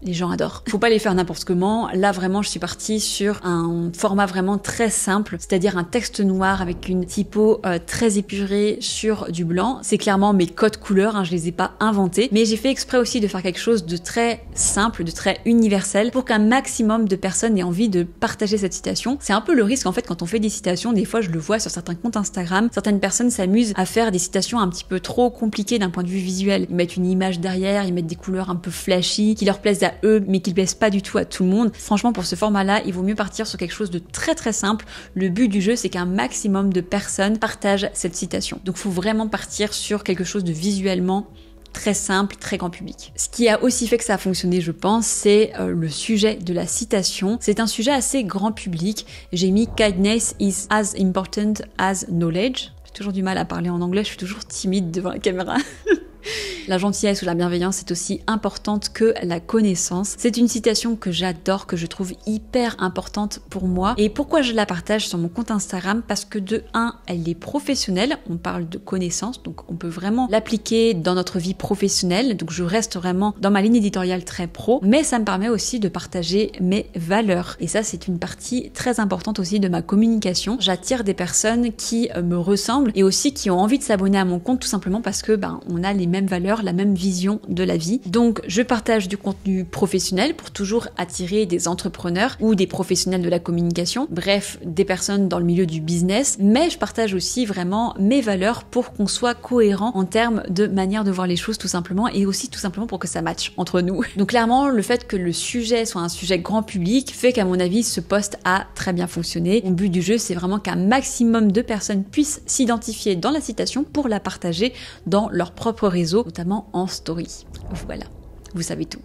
les gens adorent. Faut pas les faire n'importe comment. Là, vraiment, je suis partie sur un format vraiment très simple, c'est-à-dire un texte noir avec une typo très épurée sur du blanc. C'est clairement mes codes couleurs, hein, je les ai pas inventés, mais j'ai fait exprès aussi de faire quelque chose de très simple, de très universel, pour qu'un maximum de personnes aient envie de partager cette citation. C'est un peu le risque, en fait, quand on fait des citations, des fois, je le vois sur certains comptes Instagram, certaines personnes s'amusent à faire des citations un petit peu trop compliquées d'un point de vue visuel. Ils mettent une image derrière, ils mettent des couleurs un peu flashy, qui leur plaisent à eux, mais qui ne plaisent pas du tout à tout le monde. Franchement, pour ce format-là, il vaut mieux partir sur quelque chose de très simple. Le but du jeu, c'est qu'un maximum de personnes partagent cette citation. Donc, il faut vraiment partir sur quelque chose de visuellement très simple, très grand public. Ce qui a aussi fait que ça a fonctionné, je pense, c'est le sujet de la citation. C'est un sujet assez grand public. J'ai mis « Kindness is as important as knowledge ». J'ai toujours du mal à parler en anglais, je suis toujours timide devant la caméra. La gentillesse ou la bienveillance est aussi importante que la connaissance. C'est une citation que j'adore, que je trouve hyper importante pour moi. Et pourquoi je la partage sur mon compte Instagram? Parce que de 1, elle est professionnelle. On parle de connaissance, donc on peut vraiment l'appliquer dans notre vie professionnelle. Donc je reste vraiment dans ma ligne éditoriale très pro. Mais ça me permet aussi de partager mes valeurs. Et ça, c'est une partie très importante aussi de ma communication. J'attire des personnes qui me ressemblent et aussi qui ont envie de s'abonner à mon compte tout simplement parce que on a les mêmes valeurs, la même vision de la vie. Donc je partage du contenu professionnel pour toujours attirer des entrepreneurs ou des professionnels de la communication, bref, des personnes dans le milieu du business, mais je partage aussi vraiment mes valeurs pour qu'on soit cohérent en termes de manière de voir les choses tout simplement, et aussi tout simplement pour que ça matche entre nous. Donc clairement, le fait que le sujet soit un sujet grand public fait qu'à mon avis, ce post a très bien fonctionné. Mon but du jeu, c'est vraiment qu'un maximum de personnes puissent s'identifier dans la citation pour la partager dans leur propre réseau, notamment en story. Voilà. Vous savez tout.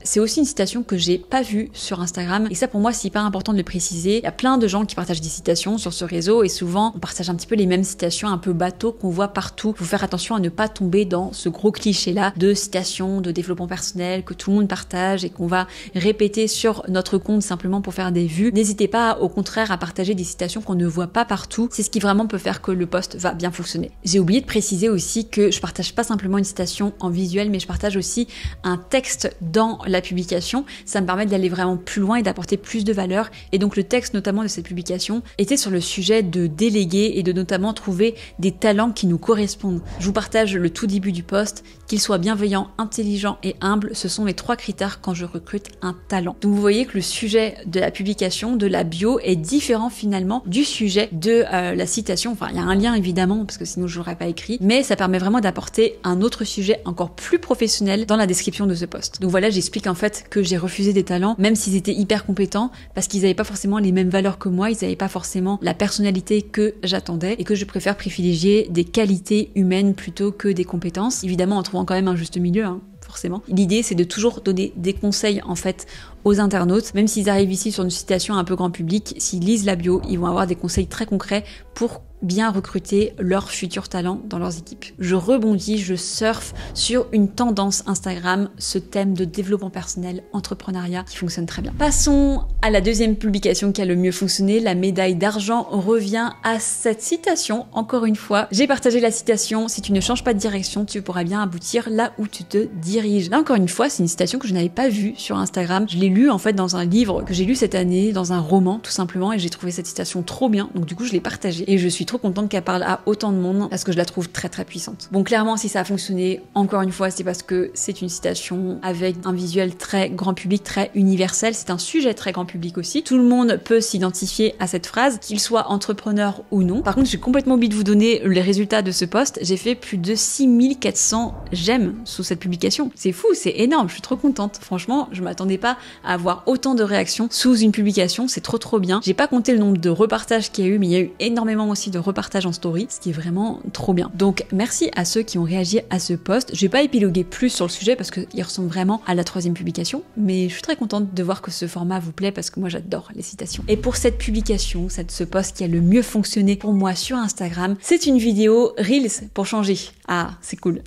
C'est aussi une citation que j'ai pas vue sur Instagram et ça pour moi c'est hyper important de le préciser. Il y a plein de gens qui partagent des citations sur ce réseau et souvent on partage un petit peu les mêmes citations un peu bateau qu'on voit partout. Faut faire attention à ne pas tomber dans ce gros cliché là de citations, de développement personnel que tout le monde partage et qu'on va répéter sur notre compte simplement pour faire des vues. N'hésitez pas au contraire à partager des citations qu'on ne voit pas partout. C'est ce qui vraiment peut faire que le post va bien fonctionner. J'ai oublié de préciser aussi que je partage pas simplement une citation en visuel, mais je partage aussi un texte dans la publication. Ça me permet d'aller vraiment plus loin et d'apporter plus de valeur. Et donc le texte notamment de cette publication était sur le sujet de déléguer et de notamment trouver des talents qui nous correspondent. Je vous partage le tout début du post, qu'il soit bienveillant, intelligent et humble, ce sont mes 3 critères quand je recrute un talent. Donc vous voyez que le sujet de la publication, de la bio est différent finalement du sujet de la citation. Enfin, il y a un lien évidemment parce que sinon je l'aurais pas écrit, mais ça permet vraiment d'apporter un autre sujet encore plus professionnel dans la description de de ce post. Donc voilà, j'explique en fait que j'ai refusé des talents, même s'ils étaient hyper compétents, parce qu'ils n'avaient pas forcément les mêmes valeurs que moi, ils n'avaient pas forcément la personnalité que j'attendais, et que je préfère privilégier des qualités humaines plutôt que des compétences. Évidemment, en trouvant quand même un juste milieu, hein. Forcément. L'idée, c'est de toujours donner des conseils en fait aux internautes, même s'ils arrivent ici sur une citation un peu grand public, s'ils lisent la bio, ils vont avoir des conseils très concrets pour bien recruter leurs futurs talents dans leurs équipes. Je rebondis, je surfe sur une tendance Instagram, ce thème de développement personnel, entrepreneuriat qui fonctionne très bien. Passons à la deuxième publication qui a le mieux fonctionné, la médaille d'argent revient à cette citation. Encore une fois, j'ai partagé la citation, si tu ne changes pas de direction, tu pourras bien aboutir là où tu te diriges. Là encore une fois, c'est une citation que je n'avais pas vue sur Instagram. Je l'ai lue en fait dans un livre que j'ai lu cette année, dans un roman tout simplement, et j'ai trouvé cette citation trop bien, donc du coup je l'ai partagée et je suis trop contente qu'elle parle à autant de monde parce que je la trouve très très puissante. Bon, clairement, si ça a fonctionné, encore une fois, c'est parce que c'est une citation avec un visuel très grand public, très universel. C'est un sujet très grand public aussi. Tout le monde peut s'identifier à cette phrase, qu'il soit entrepreneur ou non. Par contre, j'ai complètement oublié de vous donner les résultats de ce post. J'ai fait plus de 6400 j'aime sous cette publication. C'est fou, c'est énorme. Je suis trop contente. Franchement, je m'attendais pas à avoir autant de réactions sous une publication. C'est trop bien. J'ai pas compté le nombre de repartages qu'il y a eu, mais il y a eu énormément aussi de repartages en story, ce qui est vraiment trop bien. Donc merci à ceux qui ont réagi à ce post. Je vais pas épiloguer plus sur le sujet parce qu'il ressemble vraiment à la troisième publication, mais je suis très contente de voir que ce format vous plaît parce que moi j'adore les citations. Et pour cette publication, ce post qui a le mieux fonctionné pour moi sur Instagram, c'est une vidéo Reels pour changer. Ah, c'est cool.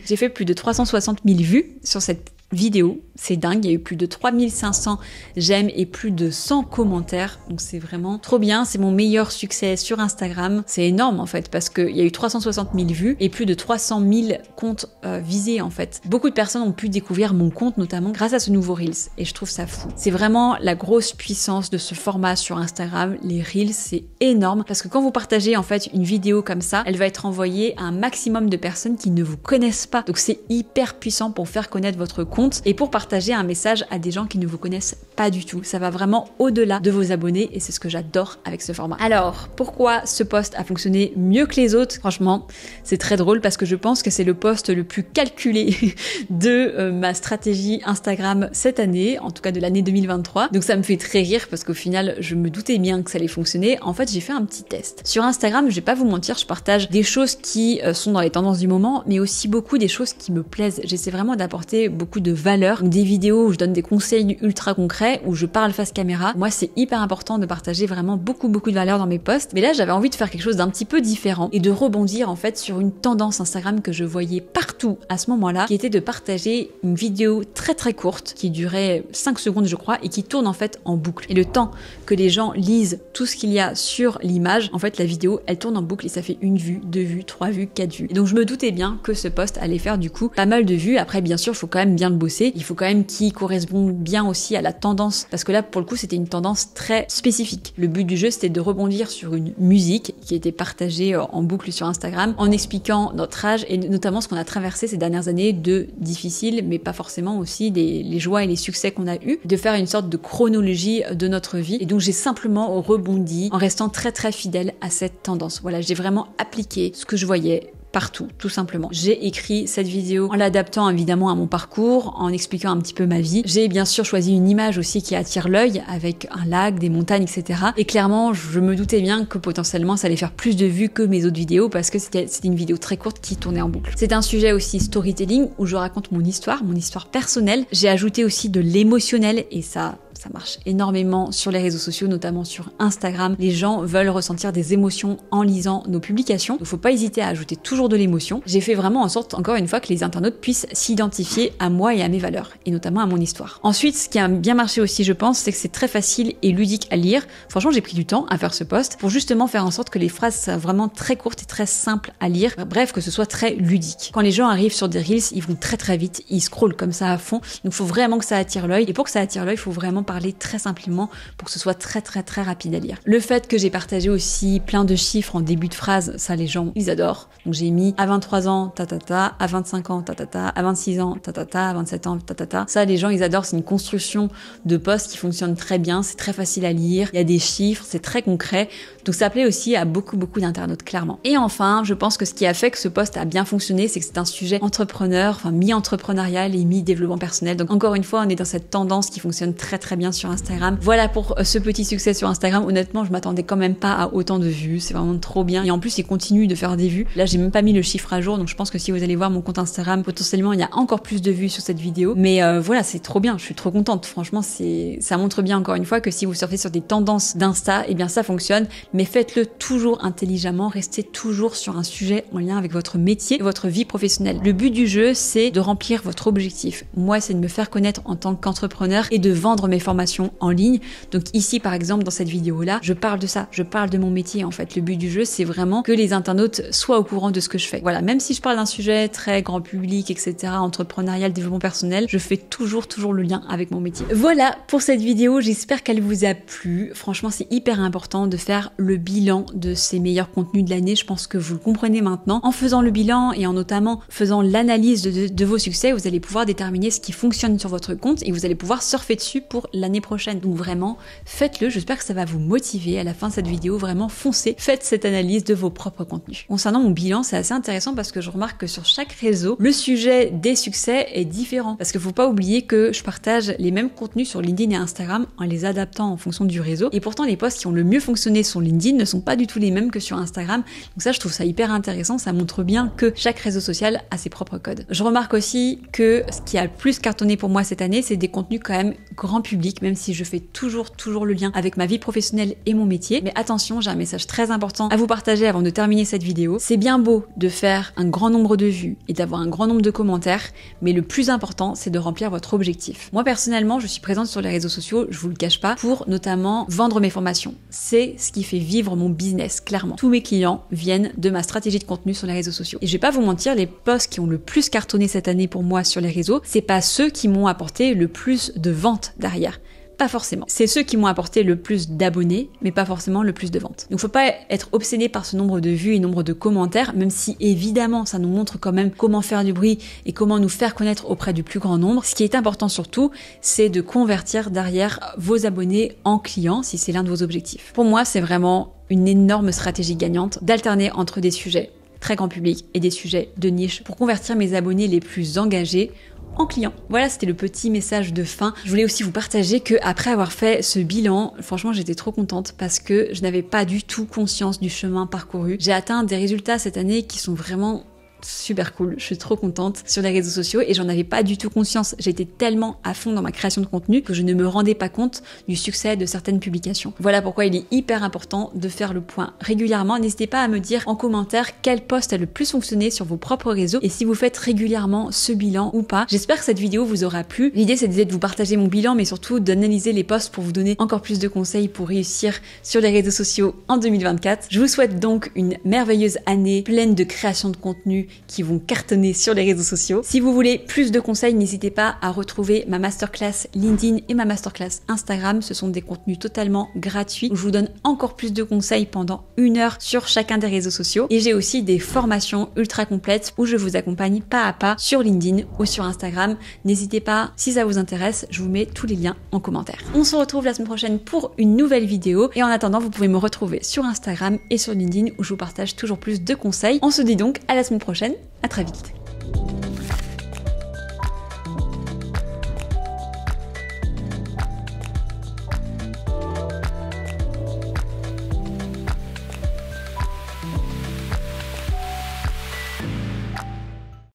J'ai fait plus de 360 000 vues sur cette vidéo, c'est dingue, il y a eu plus de 3500 j'aime et plus de 100 commentaires, donc c'est vraiment trop bien, c'est mon meilleur succès sur Instagram, c'est énorme en fait, parce qu'il y a eu 360 000 vues et plus de 300 000 comptes visés en fait. Beaucoup de personnes ont pu découvrir mon compte notamment grâce à ce nouveau Reels, et je trouve ça fou. C'est vraiment la grosse puissance de ce format sur Instagram, les Reels, c'est énorme, parce que quand vous partagez en fait une vidéo comme ça, elle va être envoyée à un maximum de personnes qui ne vous connaissent pas, donc c'est hyper puissant pour faire connaître votre compte et pour partager un message à des gens qui ne vous connaissent pas du tout. Ça va vraiment au-delà de vos abonnés et c'est ce que j'adore avec ce format. Alors, pourquoi ce post a fonctionné mieux que les autres? Franchement, c'est très drôle parce que je pense que c'est le post le plus calculé de ma stratégie Instagram cette année, en tout cas de l'année 2023. Donc ça me fait très rire parce qu'au final, je me doutais bien que ça allait fonctionner. En fait, j'ai fait un petit test. Sur Instagram, je vais pas vous mentir, je partage des choses qui sont dans les tendances du moment, mais aussi beaucoup des choses qui me plaisent. J'essaie vraiment d'apporter beaucoup de valeur, des vidéos où je donne des conseils ultra concrets, où je parle face caméra. Moi, c'est hyper important de partager vraiment beaucoup de valeur dans mes posts. Mais là, j'avais envie de faire quelque chose d'un petit peu différent et de rebondir en fait sur une tendance Instagram que je voyais partout à ce moment-là, qui était de partager une vidéo très courte, qui durait 5 secondes je crois, et qui tourne en fait en boucle. Et le temps que les gens lisent tout ce qu'il y a sur l'image, en fait la vidéo, elle tourne en boucle et ça fait 1 vue, 2 vues, 3 vues, 4 vues. Et donc je me doutais bien que ce post allait faire du coup pas mal de vues. Après, bien sûr, il faut quand même bien le bosser. Il faut quand même qu'il corresponde bien aussi à la tendance, parce que là, pour le coup, c'était une tendance très spécifique. Le but du jeu, c'était de rebondir sur une musique qui était partagée en boucle sur Instagram, en expliquant notre âge et notamment ce qu'on a traversé ces dernières années de difficiles, mais pas forcément aussi les joies et les succès qu'on a eu, de faire une sorte de chronologie de notre vie. Et donc, j'ai simplement rebondi en restant très fidèle à cette tendance. Voilà, j'ai vraiment appliqué ce que je voyais partout, tout simplement. J'ai écrit cette vidéo en l'adaptant évidemment à mon parcours, en expliquant un petit peu ma vie. J'ai bien sûr choisi une image aussi qui attire l'œil, avec un lac, des montagnes, etc. Et clairement, je me doutais bien que potentiellement ça allait faire plus de vues que mes autres vidéos parce que c'était une vidéo très courte qui tournait en boucle. C'est un sujet aussi storytelling où je raconte mon histoire personnelle. J'ai ajouté aussi de l'émotionnel et ça marche énormément sur les réseaux sociaux, notamment sur Instagram. Les gens veulent ressentir des émotions en lisant nos publications. Il faut pas hésiter à ajouter toujours de l'émotion. J'ai fait vraiment en sorte, encore une fois, que les internautes puissent s'identifier à moi et à mes valeurs, et notamment à mon histoire. Ensuite, ce qui a bien marché aussi, je pense, c'est que c'est très facile et ludique à lire. Franchement, j'ai pris du temps à faire ce post pour justement faire en sorte que les phrases soient vraiment très courtes et très simples à lire. Bref, que ce soit très ludique. Quand les gens arrivent sur des Reels, ils vont très vite, ils scrollent comme ça à fond. Donc, il faut vraiment que ça attire l'œil. Et pour que ça attire l'œil, il faut vraiment parler très simplement pour que ce soit très rapide à lire. Le fait que j'ai partagé aussi plein de chiffres en début de phrase, ça les gens ils adorent. Donc j'ai mis à 23 ans tatata, à 25 ans tatata, à 26 ans tatata, à 27 ans tatata. Ça les gens ils adorent, c'est une construction de post qui fonctionne très bien, c'est très facile à lire, il y a des chiffres, c'est très concret. Donc ça plaît aussi à beaucoup d'internautes clairement. Et enfin, je pense que ce qui a fait que ce post a bien fonctionné, c'est que c'est un sujet entrepreneur, enfin mi-entrepreneurial et mi-développement personnel. Donc encore une fois, on est dans cette tendance qui fonctionne très bien sur Instagram. Voilà pour ce petit succès sur Instagram. Honnêtement, je m'attendais quand même pas à autant de vues, c'est vraiment trop bien. Et en plus, il continue de faire des vues. Là, j'ai même pas mis le chiffre à jour, donc je pense que si vous allez voir mon compte Instagram, potentiellement, il y a encore plus de vues sur cette vidéo. Mais voilà, c'est trop bien, je suis trop contente. Franchement, ça montre bien encore une fois que si vous surfez sur des tendances d'Insta, eh bien ça fonctionne, mais faites-le toujours intelligemment, restez toujours sur un sujet en lien avec votre métier et votre vie professionnelle. Le but du jeu, c'est de remplir votre objectif. Moi, c'est de me faire connaître en tant qu'entrepreneur et de vendre mes formations en ligne. Donc ici, par exemple, dans cette vidéo-là, je parle de ça, je parle de mon métier en fait. Le but du jeu, c'est vraiment que les internautes soient au courant de ce que je fais. Voilà, même si je parle d'un sujet très grand public, etc., entrepreneurial, développement personnel, je fais toujours le lien avec mon métier. Voilà pour cette vidéo, j'espère qu'elle vous a plu. Franchement, c'est hyper important de faire le bilan de ces meilleurs contenus de l'année. Je pense que vous le comprenez maintenant. En faisant le bilan et en notamment faisant l'analyse de vos succès, vous allez pouvoir déterminer ce qui fonctionne sur votre compte et vous allez pouvoir surfer dessus pour l'année prochaine. Donc vraiment, faites-le. J'espère que ça va vous motiver à la fin de cette vidéo. Vraiment, foncez. Faites cette analyse de vos propres contenus. Concernant mon bilan, c'est assez intéressant parce que je remarque que sur chaque réseau, le sujet des succès est différent. Parce qu'il faut pas oublier que je partage les mêmes contenus sur LinkedIn et Instagram en les adaptant en fonction du réseau. Et pourtant, les posts qui ont le mieux fonctionné sur LinkedIn ne sont pas du tout les mêmes que sur Instagram. Donc ça, je trouve ça hyper intéressant. Ça montre bien que chaque réseau social a ses propres codes. Je remarque aussi que ce qui a le plus cartonné pour moi cette année, c'est des contenus quand même grand public, même si je fais toujours le lien avec ma vie professionnelle et mon métier. Mais attention, j'ai un message très important à vous partager avant de terminer cette vidéo. C'est bien beau de faire un grand nombre de vues et d'avoir un grand nombre de commentaires, mais le plus important, c'est de remplir votre objectif. Moi, personnellement, je suis présente sur les réseaux sociaux, je vous le cache pas, pour notamment vendre mes formations. C'est ce qui fait vivre mon business, clairement. Tous mes clients viennent de ma stratégie de contenu sur les réseaux sociaux. Et je vais pas vous mentir, les posts qui ont le plus cartonné cette année pour moi sur les réseaux, c'est pas ceux qui m'ont apporté le plus de ventes derrière. Pas forcément. C'est ceux qui m'ont apporté le plus d'abonnés, mais pas forcément le plus de ventes. Donc faut pas être obsédé par ce nombre de vues et nombre de commentaires, même si évidemment ça nous montre quand même comment faire du bruit et comment nous faire connaître auprès du plus grand nombre. Ce qui est important surtout, c'est de convertir derrière vos abonnés en clients si c'est l'un de vos objectifs. Pour moi, c'est vraiment une énorme stratégie gagnante d'alterner entre des sujets très grand public et des sujets de niche pour convertir mes abonnés les plus engagés en clients. Voilà, c'était le petit message de fin. Je voulais aussi vous partager que après avoir fait ce bilan, franchement, j'étais trop contente parce que je n'avais pas du tout conscience du chemin parcouru. J'ai atteint des résultats cette année qui sont vraiment super cool, je suis trop contente sur les réseaux sociaux et j'en avais pas du tout conscience. J'étais tellement à fond dans ma création de contenu que je ne me rendais pas compte du succès de certaines publications. Voilà pourquoi il est hyper important de faire le point régulièrement. N'hésitez pas à me dire en commentaire quel post a le plus fonctionné sur vos propres réseaux et si vous faites régulièrement ce bilan ou pas. J'espère que cette vidéo vous aura plu. L'idée c'est de vous partager mon bilan mais surtout d'analyser les posts pour vous donner encore plus de conseils pour réussir sur les réseaux sociaux en 2024. Je vous souhaite donc une merveilleuse année pleine de création de contenu qui vont cartonner sur les réseaux sociaux. Si vous voulez plus de conseils, n'hésitez pas à retrouver ma masterclass LinkedIn et ma masterclass Instagram. Ce sont des contenus totalement gratuits où je vous donne encore plus de conseils pendant 1 heure sur chacun des réseaux sociaux. Et j'ai aussi des formations ultra complètes où je vous accompagne pas à pas sur LinkedIn ou sur Instagram. N'hésitez pas, si ça vous intéresse, je vous mets tous les liens en commentaire. On se retrouve la semaine prochaine pour une nouvelle vidéo. Et en attendant, vous pouvez me retrouver sur Instagram et sur LinkedIn où je vous partage toujours plus de conseils. On se dit donc à la semaine prochaine. À très vite.